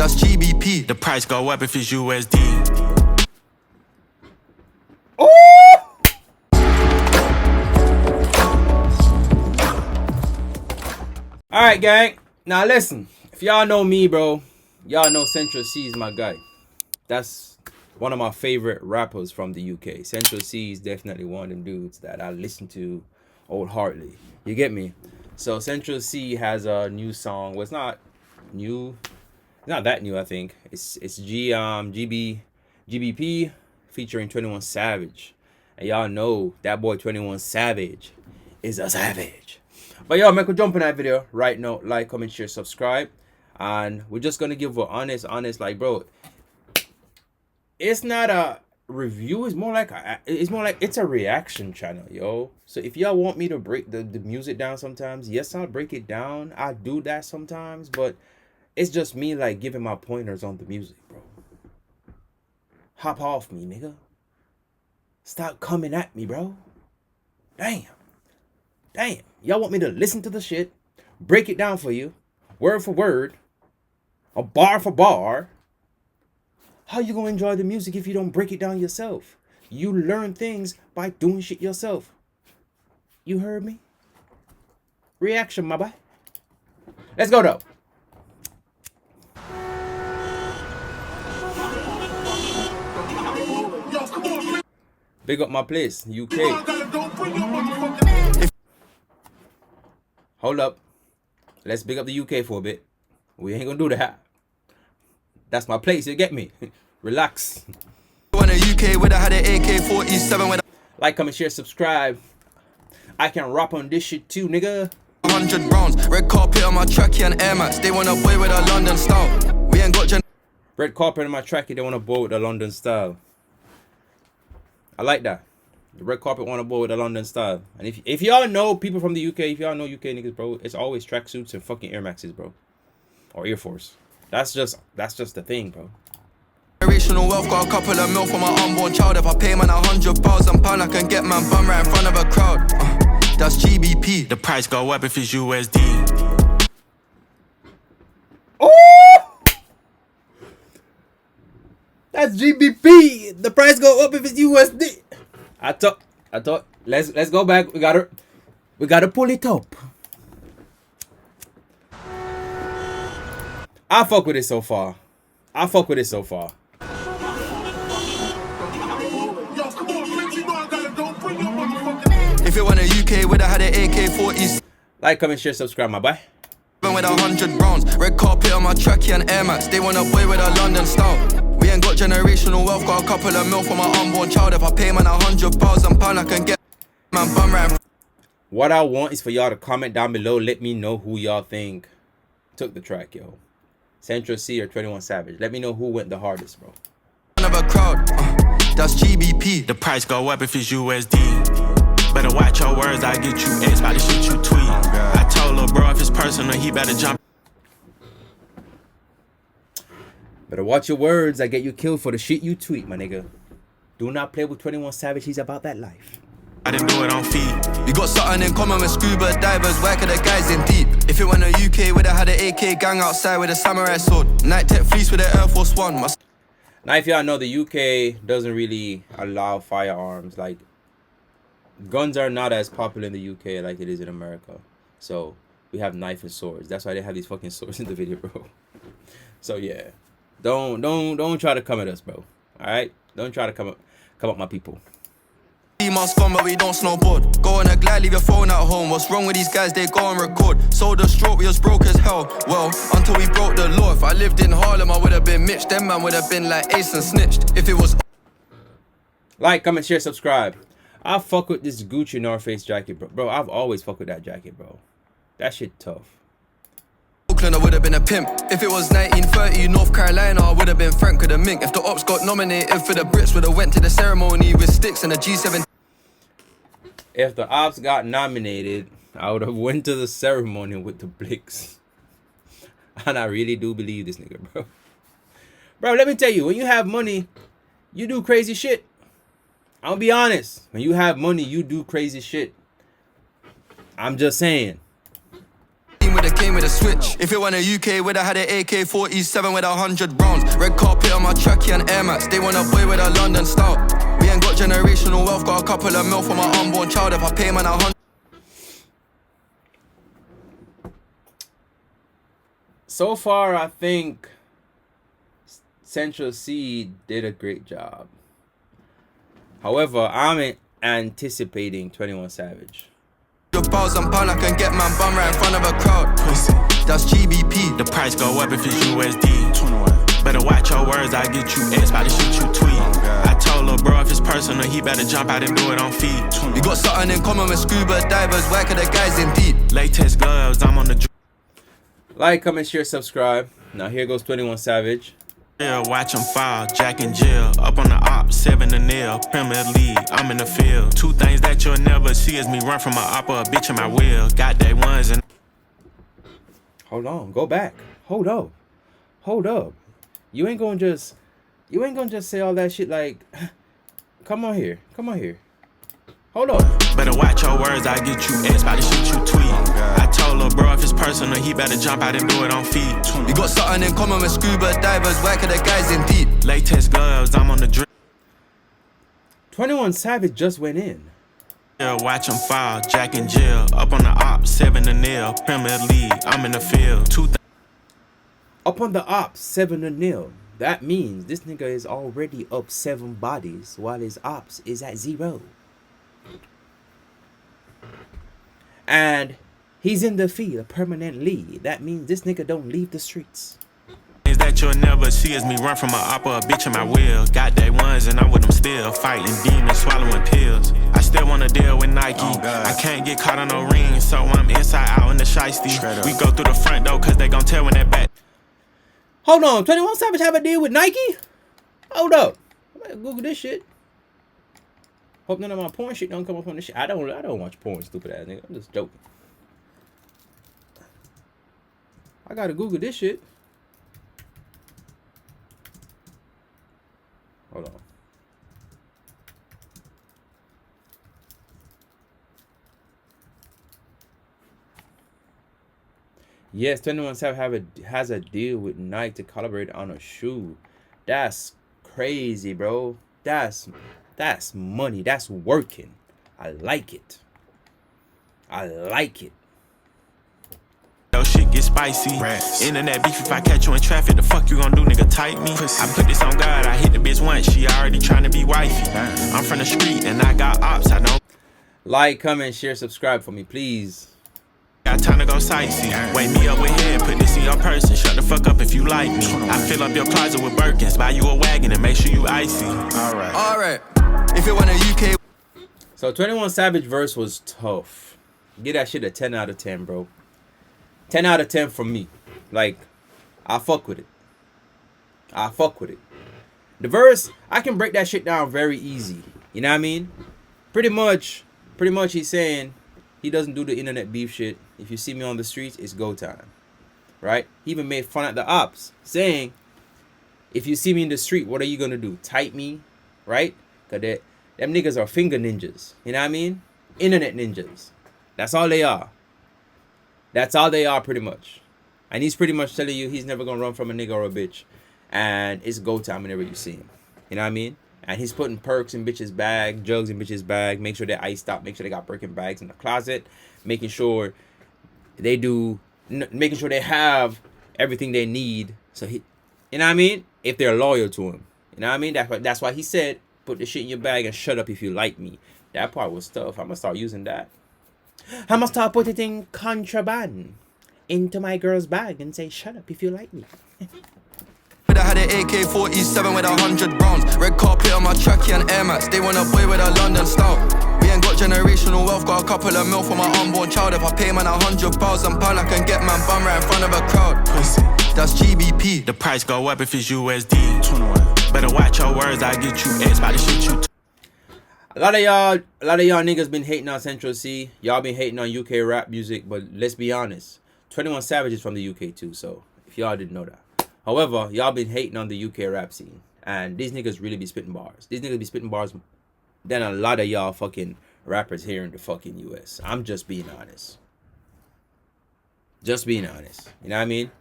That's GBP. The price go up if it's USD. Alright, gang. Now listen. If y'all know me, bro, y'all know Central C is my guy. That's one of my favorite rappers from the UK. Central C is definitely one of them dudes that I listen to wholeheartedly. You get me? So Central C has a new song. Well, it's not new. It's not that new, I think. It's GBP featuring 21 Savage. And y'all know that boy 21 Savage is a savage. But yo, man, could jump in that video right now. Like, comment, share, subscribe. And we're just gonna give an honest, like, bro, it's not a review, it's more like it's a reaction channel, yo. So if y'all want me to break the music down sometimes, yes, I'll break it down. I do that sometimes, but it's just me like giving my pointers on the music, bro. Hop off me, nigga. Stop coming at me, bro. Damn. Y'all want me to listen to the shit, break it down for you, word for word, a bar for bar. How you gonna enjoy the music if you don't break it down yourself? You learn things by doing shit yourself. You heard me? Reaction, my boy. Let's go though. Big up my place, UK. Hold up. Let's big up the UK for a bit. We ain't gonna do that. That's my place, you get me? Relax. When the UK would have had an AK-47 with like, comment, share, subscribe. I can rap on this shit too, nigga. 100 rounds. Red carpet on my trackie and Air Max. They want a boy with a London style. We ain't got red carpet on my trackie. They want a boy with a London style. I like that. The red carpet want a boy with a London style. And if y'all know people from the UK, if y'all know UK niggas, bro, it's always tracksuits and fucking Air Maxes, bro, or Air Force. That's just the thing, bro. Generational wealth, got a couple of mil for my unborn child. If I pay man £100,000, I can get man bum right in front of a crowd. That's GBP. The price go up if it's USD. Oh, that's GBP. The price go up if it's USD. I thought. Let's go back. We gotta pull it up. I fuck with it so far. If it went a UK, would have had an AK-47 like, comment, share, subscribe, my boy. with 100 rounds. Red carpet on my trackie and Air Max. They want a boy with a London style. We ain't got generational wealth, got a couple of mil for my unborn child. If I pay man £100,000, I can get man bum right. What I want is for y'all to comment down below. Let me know who y'all think took the track, yo. Central C or 21 Savage. Let me know who went the hardest, bro. Of a crowd. That's GBP. The price go up if it's USD. Better watch your words, I get you X by the shit you tweet. I told lil' bro if it's personal, he better jump. Better watch your words, I get you killed for the shit you tweet, my nigga. Do not play with 21 Savage, he's about that life. I didn't do it on feet. We got something in common with scuba divers, working the guys in deep. If it went a UK, would have had an AK gang outside with a samurai sword. Night tech fleece with an Air Force One. Now, if y'all know, the UK doesn't really allow firearms. Like, guns are not as popular in the UK like it is in America. So we have knife and swords. That's why they have these fucking swords in the video, bro. So yeah, don't try to come at us, bro. All right, don't try to come up my people. Must gone, but we don't snowboard. Go on a glide, leave your phone at home. What's wrong with these guys? They go and record. Sold the stroke, we was broke as hell. Well, until we broke the law. If I lived in Harlem, I would have been Mitch. Them man would have been like Ace and snitched. If it was like, comment, share, subscribe. I fuck with this Gucci North Face jacket, bro. Bro, I've always fucked with that jacket, bro. That shit tough. Oakland, I would have been a pimp. If it was 1930, North Carolina, I would have been Frank with a mink. If the ops got nominated for the Brits, would have went to the ceremony with sticks and a G7. If the ops got nominated, I would have went to the ceremony with the Blicks. And I really do believe this nigga, bro. Bro, let me tell you, when you have money, you do crazy shit. I'll be honest. When you have money, you do crazy shit. I'm just saying. With a came with a switch. If it went a UK, would I had an AK-47 with 100 rounds. Red carpet on my trackie and Air Max. They want a boy with a London style. We ain't got generational wealth, got a couple of mil for my unborn child. If I pay man 100. So far, I think Central C did a great job. However, I'm anticipating 21 Savage. £1,000 I can get man bum right in front of a crowd. Pussy. That's GBP. The price go up if it's USD. 21. Better watch your words, I get you X by the shit you tweet. I told lil' bro if it's personal, he better jump out and do it on feet. We got something in common with scuba divers. Where could the guys in deep? Latex gloves, I'm on the Like, comment, share, subscribe. Now here goes 21 Savage. drill. Watch him fall, Jack and Jill. Up on the op, 7 to nil. Premier League, I'm in the field. Two things that you'll never see is me run from a op or a bitch in my wheel. Got day ones and Hold on, go back. Hold up. Hold up. You ain't gonna just say all that shit like come on here. Come on here. Hold up. better watch your words, I get you X by the shit you tweet. I told lil' bro if it's personal, he better jump out and do it on feet. We got something in common with scuba divers. Where could the guys in deep? Latex gloves, I'm on the drill. 21 Savage just went in. Watch him fall, Jack and Jill. Up on the op, 7 to nil. Premier League, I'm in the field. Up on the ops, 7-0. That means this nigga is already up 7 bodies while his ops is at 0. And he's in the field permanently. That means this nigga don't leave the streets. Things that you'll never see is me run from a op or a bitch in my wheel. Got day ones and I'm with them still. Fighting demons, swallowing pills. I still wanna deal with Nike. I can't get caught on no ring, so I'm inside out in the shiesty. We go through the front door cause they gon' tell when that back. Hold on, 21 Savage have a deal with Nike? Hold up. I better Google this shit. Hope none of my porn shit don't come up on this shit. I don't watch porn, stupid ass nigga. I'm just joking. I gotta Google this shit. Hold on. Yes, 21 Savage has a deal with Nike to collaborate on a shoe. That's crazy, bro. That's money. That's working. I like it. I like it. Yo, shit get spicy. Internet beef, if I catch you in traffic, the fuck you gon' do, nigga? Type me. I put this on God, I hit the bitch once, she already tryna be wifey. I'm from the street and I got ops, I don't Like, comment, share, subscribe for me, please. got time to go sightsee. Wake me up with head, put this in your purse and shut the fuck up if you like me. I fill up your closet with Birkins, buy you a wagon and make sure you icy. Alright. If it went a UK. So 21 Savage verse was tough. Get that shit a 10 out of 10, bro. 10 out of 10 from me. Like, I fuck with it. I fuck with it. The verse, I can break that shit down very easy. You know what I mean? Pretty much he's saying he doesn't do the internet beef shit. If you see me on the streets, it's go time. Right? He even made fun at the ops, saying, if you see me in the street, what are you gonna do? Type me? Right? Because them niggas are finger ninjas. You know what I mean? Internet ninjas. That's all they are. That's all they are, pretty much. And he's pretty much telling you he's never gonna run from a nigga or a bitch. And it's go time whenever you see him. You know what I mean? And he's putting perks in bitches' bag, jugs in bitches' bag, make sure they're iced out, make sure they got Birkin bags in the closet, making sure they have everything they need. So he, you know what I mean? If they're loyal to him. You know what I mean? That's why he said, put the shit in your bag and shut up if you like me. That part was tough. I'm gonna start using that. I'm gonna start putting it in contraband into my girl's bag and say, shut up if you like me. I had an AK-47 with 100 rounds. Red carpet on my trackie and Air Max. They want a boy with a London style. We ain't got generational wealth, got a couple of mil for my unborn child. If I pay man £100,000, I can get man bum right in front of a crowd. Pussy. That's GBP. The price go up if it's USD. 21. Better watch your words, I get you X by the shit you A lot of y'all niggas been hating on Central C. Y'all been hating on UK rap music, but let's be honest. 21 Savage is from the UK too, so if y'all didn't know that. However, y'all been hating on the UK rap scene. And these niggas really be spitting bars. These niggas be spitting bars than a lot of y'all fucking rappers here in the fucking US. I'm just being honest. Just being honest. You know what I mean?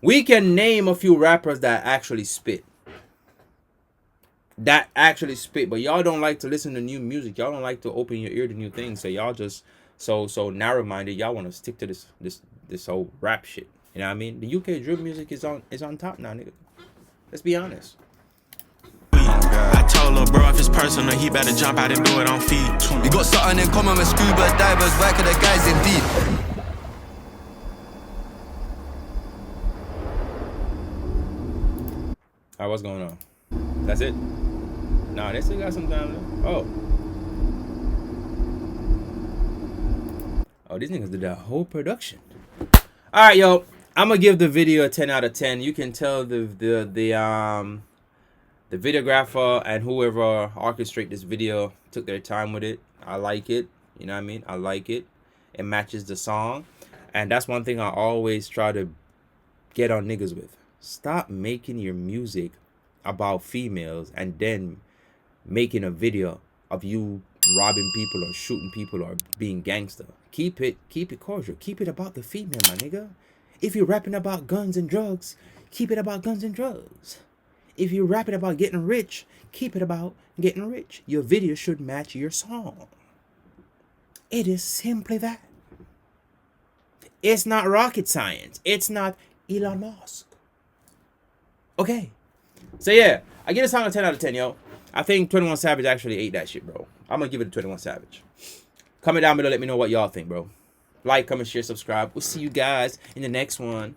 We can name a few rappers that actually spit. But y'all don't like to listen to new music. Y'all don't like to open your ear to new things. So y'all just so narrow-minded. Y'all want to stick to this whole rap shit. You know what I mean? The UK drill music is on top now, nigga. Let's be honest. I told lil' bro if it's personal, he better jump out and do it on feet. We got something in common with scuba divers, working the guys in deep. Alright, what's going on? That's it? Nah, they still got some time left. Oh, these niggas did that whole production. Alright, yo. I'm gonna give the video a 10 out of 10. You can tell the videographer and whoever orchestrate this video took their time with it. I like it. You know what I mean? I like it. It matches the song. And that's one thing I always try to get on niggas with. Stop making your music about females and then making a video of you robbing people or shooting people or being gangster. Keep it cordial. Keep it about the female, my nigga. If you're rapping about guns and drugs, keep it about guns and drugs. If you're rapping about getting rich, keep it about getting rich. Your video should match your song. It is simply that. It's not rocket science. It's not Elon Musk. Okay. So yeah, I give this song a 10 out of 10, yo. I think 21 Savage actually ate that shit, bro. I'm gonna give it a 21 Savage. Comment down below, let me know what y'all think, bro. Like, comment, share, subscribe. We'll see you guys in the next one.